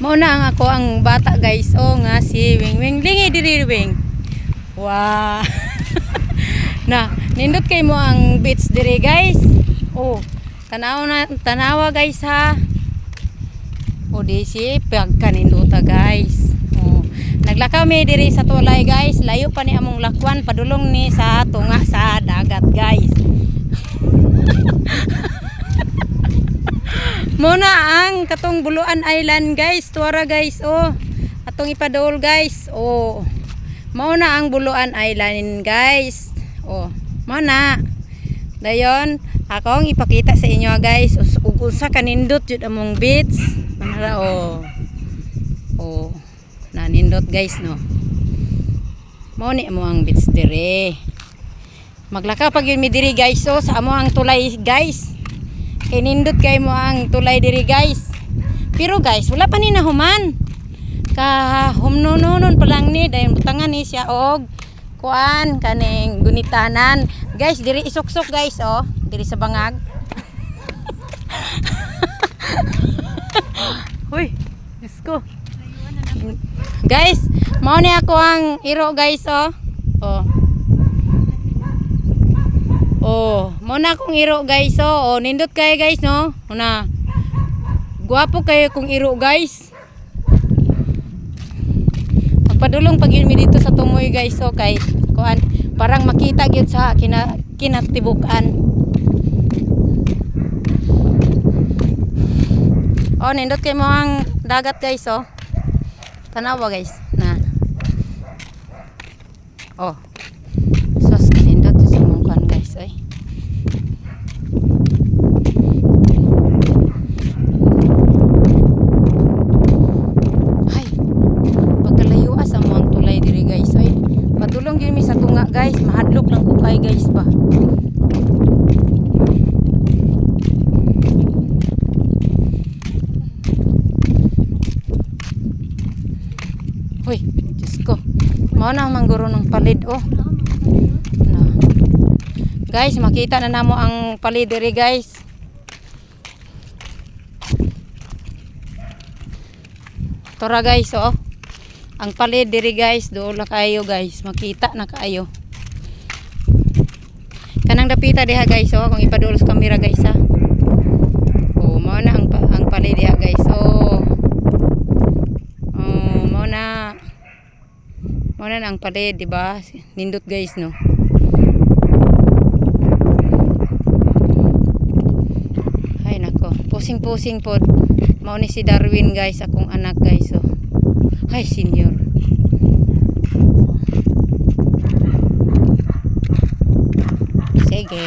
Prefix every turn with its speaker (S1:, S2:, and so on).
S1: Mauna ang ako ang bata guys. Oh nga si Wing Wing lingi diri Wing. Wow. Na, nindot kay mo ang beach diri guys. Oh, tanawa guys ha. O di si pagkanindota guys. Oh, naglakaw mi diri sa tulay guys. Layo pa ni among lakwan padulong ni sa tunga sa dagat guys. Muna ang katong Buluan Island guys. Tuara guys oh. Atong ipadol guys. Oh. Mauna ang Buluan Island guys. Oh, mana. Dayon, akong ipakita sa inyo guys. Ug usa kanindot jud among beach. Manara oh. Oh, nanindot guys no. Mao ni amo ang beach dire. Maglakaw pag yun mi diri guys so sa amo ang tulay guys. Kay nindot kay mo ang tulay diri guys. Pero guys, wala pa ni nahuman. Ka humnonon pa lang ni dayon butangan ni siya og kuan kaning gunitanan. Guys, diri isuksok guys oh, diri sa bangag. Hoy, disko. Guys, mao ni ako ang iro guys oh. Oh. Oh, mo na akong iro guys oh. Oh, nindot kayo guys no. Una. Guwapo kayo kung iro guys. Magpadulong pag yun mi dito sa tumoy guys so kay kuan parang makita gyud sa kinatibukan. Oh, nindot kay mo ang dagat guys oh. Tanawa guys na. Oh. Sos nindot sa mungkan guys ay. Ay. Pagkalayo asa mo ang tulay diri guys ay. Padulong gyud mi sa tunga guys, mahadlok lang ko kay guys ba. Hoy, Diyos ko. Mao na ang mangguro ng palid oh. Na. Guys, makita na namo ang palid diri guys. Tora guys oh. Ang palid diri guys, doon na kayo guys. Makita na kayo. Kanang dapita diha guys oh, kung ipadul sa camera guys ha. Oh, mao na ang palid diha guys oh. Oh, mao na ang palid, di ba? Nindot guys no. Ay nako, pusing-pusing pod. Mao ni si Darwin guys, akong anak guys oh. Ay senior. Sige.